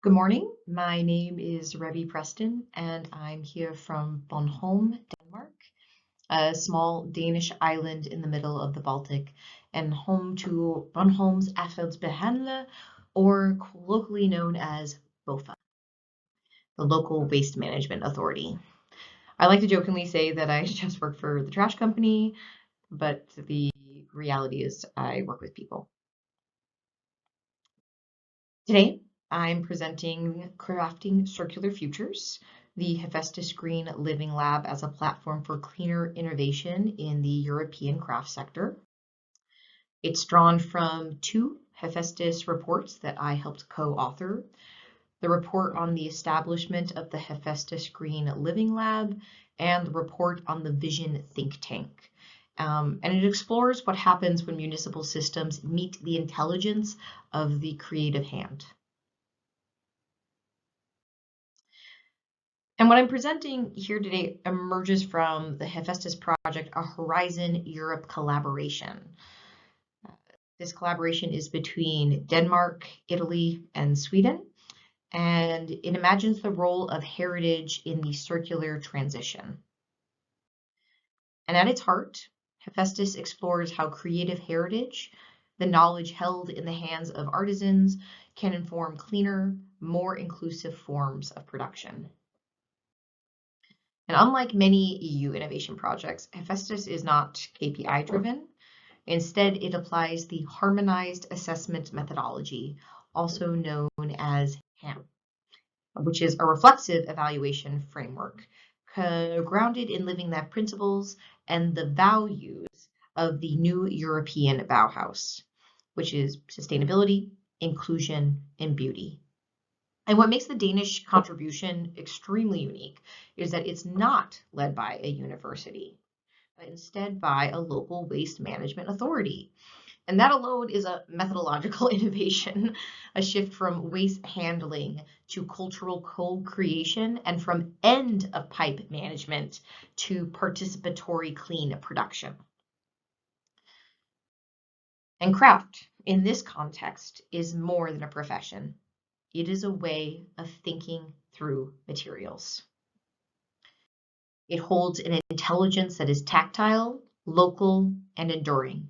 Good morning. My name is Rebbie Preston, and I'm here from Bornholm, Denmark, a small Danish island in the middle of the Baltic, and home to Bornholm's Affaldsbehandler, or colloquially known as BOFA, the Local Waste Management Authority. I like to jokingly say that I just work for the trash company, but the reality is I work with people. Today, I'm presenting Crafting Circular Futures, the HEPHAESTUS Green Living Lab as a platform for cleaner innovation in the European craft sector. It's drawn from two HEPHAESTUS reports that I helped co-author. The report on the establishment of the HEPHAESTUS Green Living Lab and the report on the Vision Think Tank. And it explores what happens when municipal systems meet the intelligence of the creative hand. And what I'm presenting here today emerges from the HEPHAESTUS project, a Horizon Europe collaboration. This collaboration is between Denmark, Italy, and Sweden, and it imagines the role of heritage in the circular transition. And at its heart, HEPHAESTUS explores how creative heritage, the knowledge held in the hands of artisans, can inform cleaner, more inclusive forms of production. And unlike many EU innovation projects, HEPHAESTUS is not KPI driven. Instead, it applies the harmonized assessment methodology, also known as HAM, which is a reflexive evaluation framework grounded in living lab principles and the values of the new European Bauhaus, which is sustainability, inclusion, and beauty. And what makes the Danish contribution extremely unique is that it's not led by a university, but instead by a local waste management authority. And that alone is a methodological innovation, a shift from waste handling to cultural co-creation and from end of pipe management to participatory clean production. And craft in this context is more than a profession. It is a way of thinking through materials. It holds an intelligence that is tactile, local, and enduring.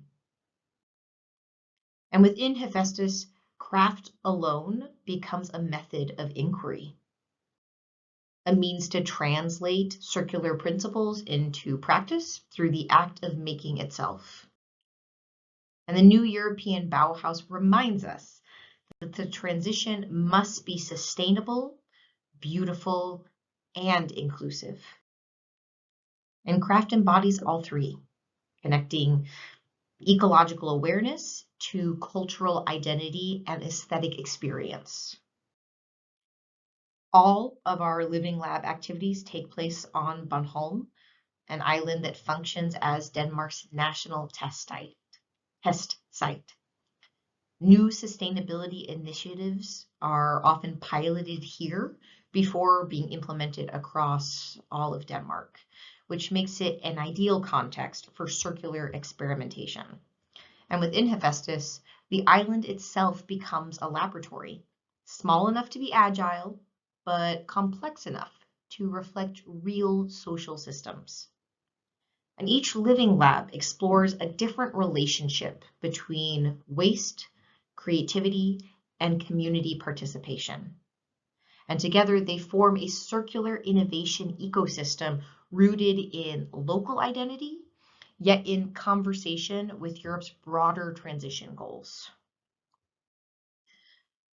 And within HEPHAESTUS, craft alone becomes a method of inquiry, a means to translate circular principles into practice through the act of making itself. And the new European Bauhaus reminds us that the transition must be sustainable, beautiful, and inclusive. And craft embodies all three, connecting ecological awareness to cultural identity and aesthetic experience. All of our Living Lab activities take place on Bornholm, an island that functions as Denmark's national test site. New sustainability initiatives are often piloted here before being implemented across all of Denmark, which makes it an ideal context for circular experimentation. And within HEPHAESTUS, the island itself becomes a laboratory, small enough to be agile, but complex enough to reflect real social systems. And each living lab explores a different relationship between waste, creativity, and community participation. And together they form a circular innovation ecosystem rooted in local identity, yet in conversation with Europe's broader transition goals.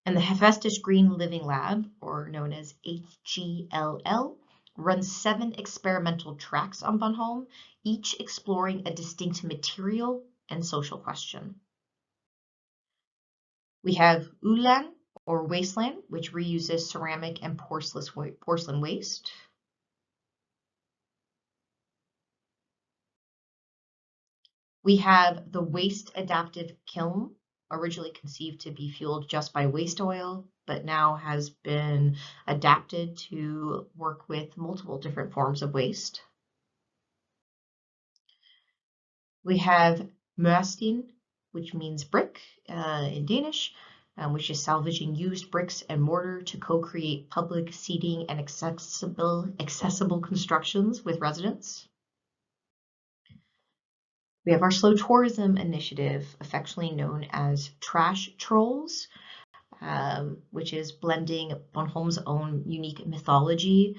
And the HEPHAESTUS Green Living Lab, or known as HGLL, runs 7 experimental tracks on Bornholm, each exploring a distinct material and social question. We have Ulan, or wasteland, which reuses ceramic and porcelain waste. We have the waste adaptive kiln, originally conceived to be fueled just by waste oil, but now has been adapted to work with multiple different forms of waste. We have mørsten, which means brick in Danish, which is salvaging used bricks and mortar to co-create public seating and accessible constructions with residents. We have our slow tourism initiative, affectionately known as Trash Trolls, which is blending Bornholm's own unique mythology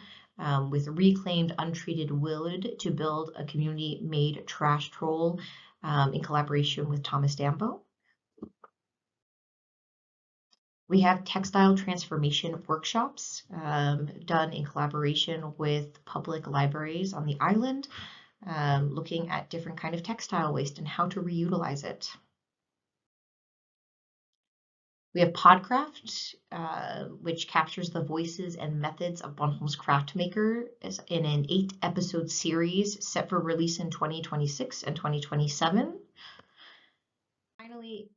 with reclaimed untreated wood to build a community-made trash troll in collaboration with Thomas Dambo. We have textile transformation workshops done in collaboration with public libraries on the island, looking at different kind of textile waste and how to reutilize it. We have Podcraft, which captures the voices and methods of Bornholm's craft maker in an 8-episode series set for release in 2026 and 2027. Finally,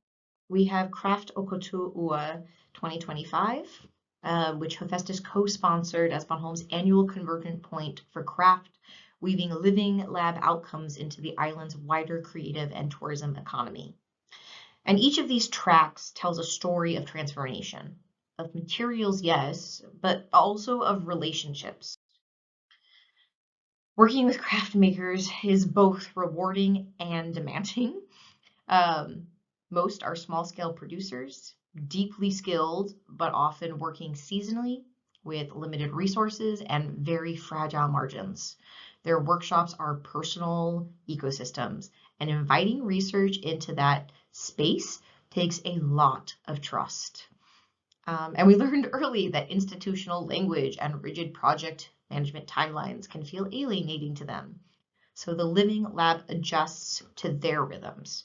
we have Craft Okotu Ua 2025, which HEPHAESTUS co-sponsored as Bornholm's annual convergent point for craft, weaving living lab outcomes into the island's wider creative and tourism economy. And each of these tracks tells a story of transformation, of materials, yes, but also of relationships. Working with craft makers is both rewarding and demanding. Most are small-scale producers, deeply skilled, but often working seasonally with limited resources and very fragile margins. Their workshops are personal ecosystems, and inviting research into that space takes a lot of trust. And we learned early that institutional language and rigid project management timelines can feel alienating to them. So the Living Lab adjusts to their rhythms.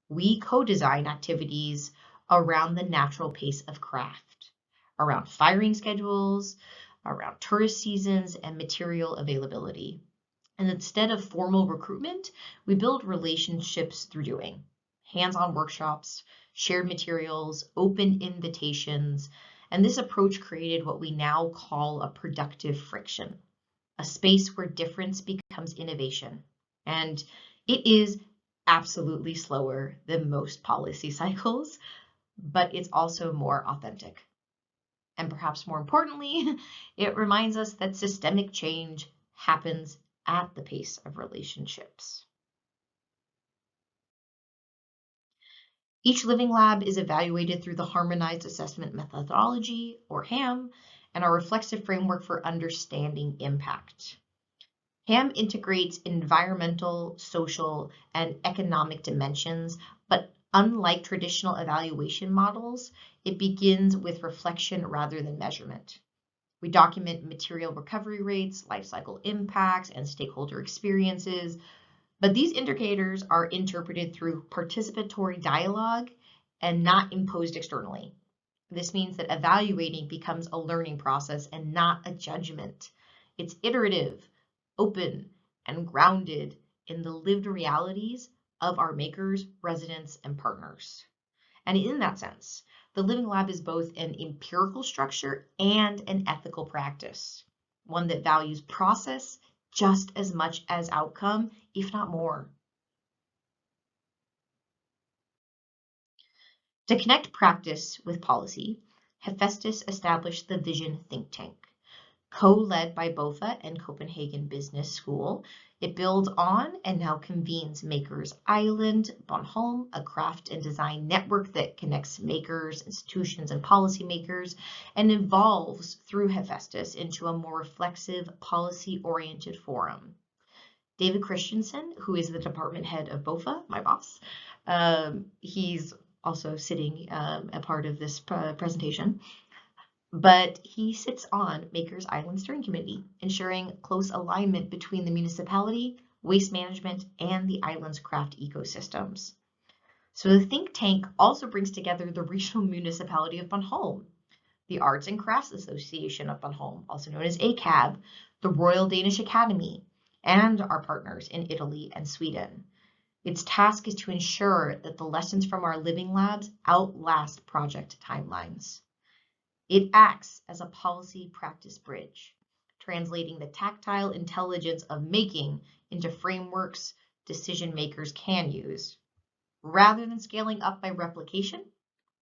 We co-design activities around the natural pace of craft, around firing schedules, around tourist seasons, and material availability. And instead of formal recruitment, we build relationships through doing. Hands-on workshops, shared materials, open invitations, and this approach created what we now call a productive friction, a space where difference becomes innovation. And it is absolutely slower than most policy cycles, but it's also more authentic. And perhaps more importantly, it reminds us that systemic change happens at the pace of relationships. Each living lab is evaluated through the Harmonized Assessment Methodology, or HAM, and our reflexive framework for understanding impact. HAM integrates environmental, social, and economic dimensions, but unlike traditional evaluation models, it begins with reflection rather than measurement. We document material recovery rates, life cycle impacts, and stakeholder experiences, but these indicators are interpreted through participatory dialogue and not imposed externally. This means that evaluating becomes a learning process and not a judgment. It's iterative, open, and grounded in the lived realities of our makers, residents, and partners. And in that sense, the Living Lab is both an empirical structure and an ethical practice, one that values process just as much as outcome, if not more. To connect practice with policy, HEPHAESTUS established the Vision Think Tank. Co-led by BOFA and Copenhagen Business School, it builds on and now convenes Makers Island, Bornholm, a craft and design network that connects makers, institutions, and policymakers, and evolves through HEPHAESTUS into a more reflexive, policy-oriented forum. David Christensen, who is the department head of BOFA, my boss, he's also sitting a part of this presentation, but he sits on Makers Island Steering Committee, ensuring close alignment between the municipality, waste management, and the island's craft ecosystems. So the think tank also brings together the regional municipality of Bornholm, the Arts and Crafts Association of Bornholm, also known as ACAB, the Royal Danish Academy, and our partners in Italy and Sweden. Its task is to ensure that the lessons from our living labs outlast project timelines. It acts as a policy practice bridge, translating the tactile intelligence of making into frameworks decision makers can use. Rather than scaling up by replication,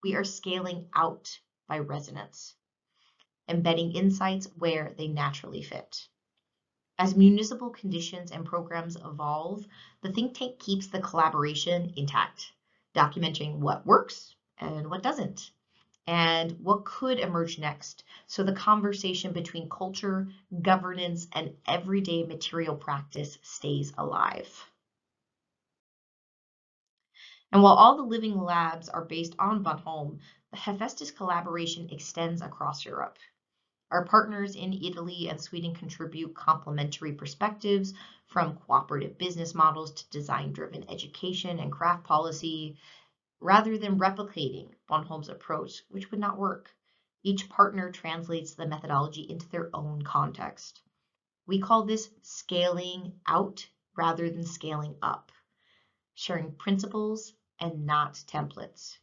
we are scaling out by resonance, embedding insights where they naturally fit. As municipal conditions and programs evolve, the think tank keeps the collaboration intact, documenting what works and what doesn't, and what could emerge next, so the conversation between culture, governance, and everyday material practice stays alive. And while all the living labs are based on Bonhomme, the Hephaestus collaboration extends across Europe. Our partners in Italy and Sweden contribute complementary perspectives, from cooperative business models to design-driven education and craft policy. Rather than replicating Bonhomme's approach, which would not work, each partner translates the methodology into their own context. We call this scaling out rather than scaling up, sharing principles and not templates.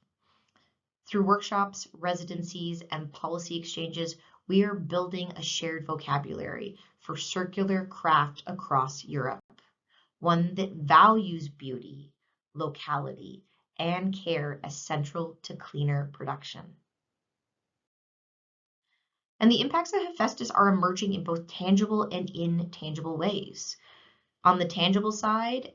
Through workshops, residencies, and policy exchanges, we are building a shared vocabulary for circular craft across Europe, one that values beauty, locality, and care as central to cleaner production. And the impacts of Hephaestus are emerging in both tangible and intangible ways. On the tangible side,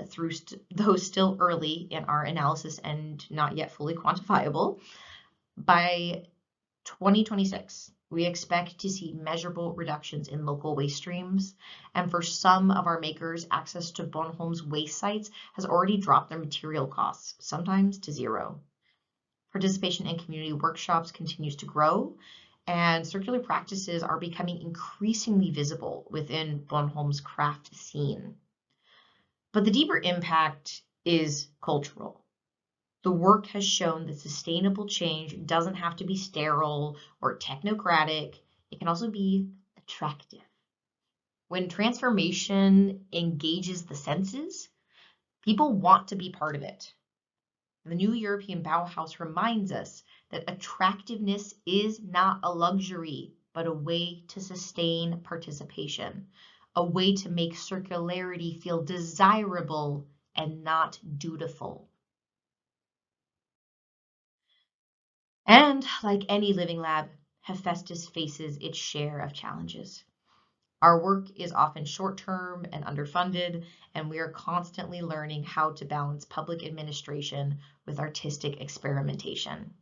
through those still early in our analysis and not yet fully quantifiable, by 2026, we expect to see measurable reductions in local waste streams. And for some of our makers, access to Bonhomme's waste sites has already dropped their material costs, sometimes to zero. Participation in community workshops continues to grow, and circular practices are becoming increasingly visible within Bonhomme's craft scene. But the deeper impact is cultural. The work has shown that sustainable change doesn't have to be sterile or technocratic. It can also be attractive. When transformation engages the senses, people want to be part of it. The new European Bauhaus reminds us that attractiveness is not a luxury, but a way to sustain participation, a way to make circularity feel desirable and not dutiful. And like any living lab, Hephaestus faces its share of challenges. Our work is often short-term and underfunded, and we are constantly learning how to balance public administration with artistic experimentation.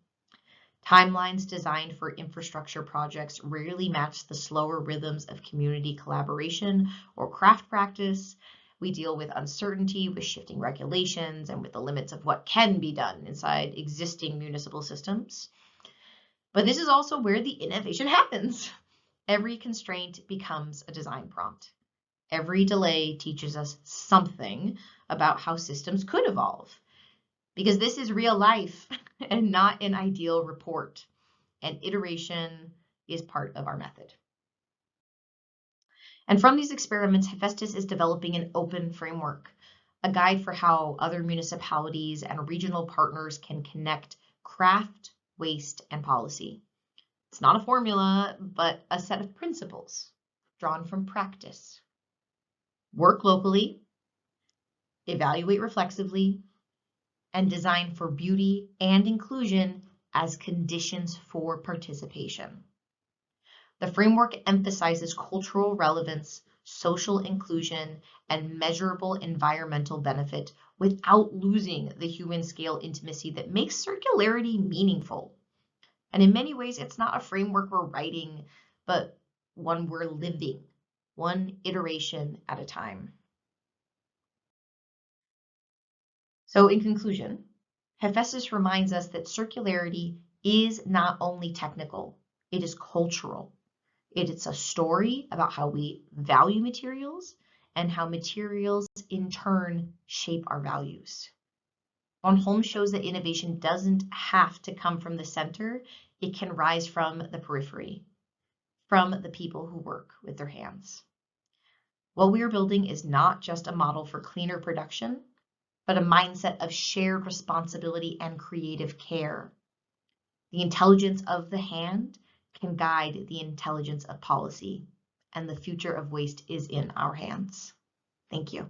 Timelines designed for infrastructure projects rarely match the slower rhythms of community collaboration or craft practice. We deal with uncertainty, with shifting regulations, and with the limits of what can be done inside existing municipal systems. But this is also where the innovation happens. Every constraint becomes a design prompt. Every delay teaches us something about how systems could evolve. Because this is real life and not an ideal report. And iteration is part of our method. And from these experiments, Hephaestus is developing an open framework, a guide for how other municipalities and regional partners can connect craft, waste, and policy. It's not a formula, but a set of principles drawn from practice. Work locally, evaluate reflexively, and design for beauty and inclusion as conditions for participation. The framework emphasizes cultural relevance, social inclusion, and measurable environmental benefit without losing the human scale intimacy that makes circularity meaningful. And in many ways, it's not a framework we're writing, but one we're living, one iteration at a time. So in conclusion, Hephaestus reminds us that circularity is not only technical, it is cultural. It is a story about how we value materials and how materials in turn shape our values. Bonhomme shows that innovation doesn't have to come from the center. It can rise from the periphery, from the people who work with their hands. What we are building is not just a model for cleaner production, but a mindset of shared responsibility and creative care. The intelligence of the hand can guide the intelligence of policy, and the future of waste is in our hands. Thank you.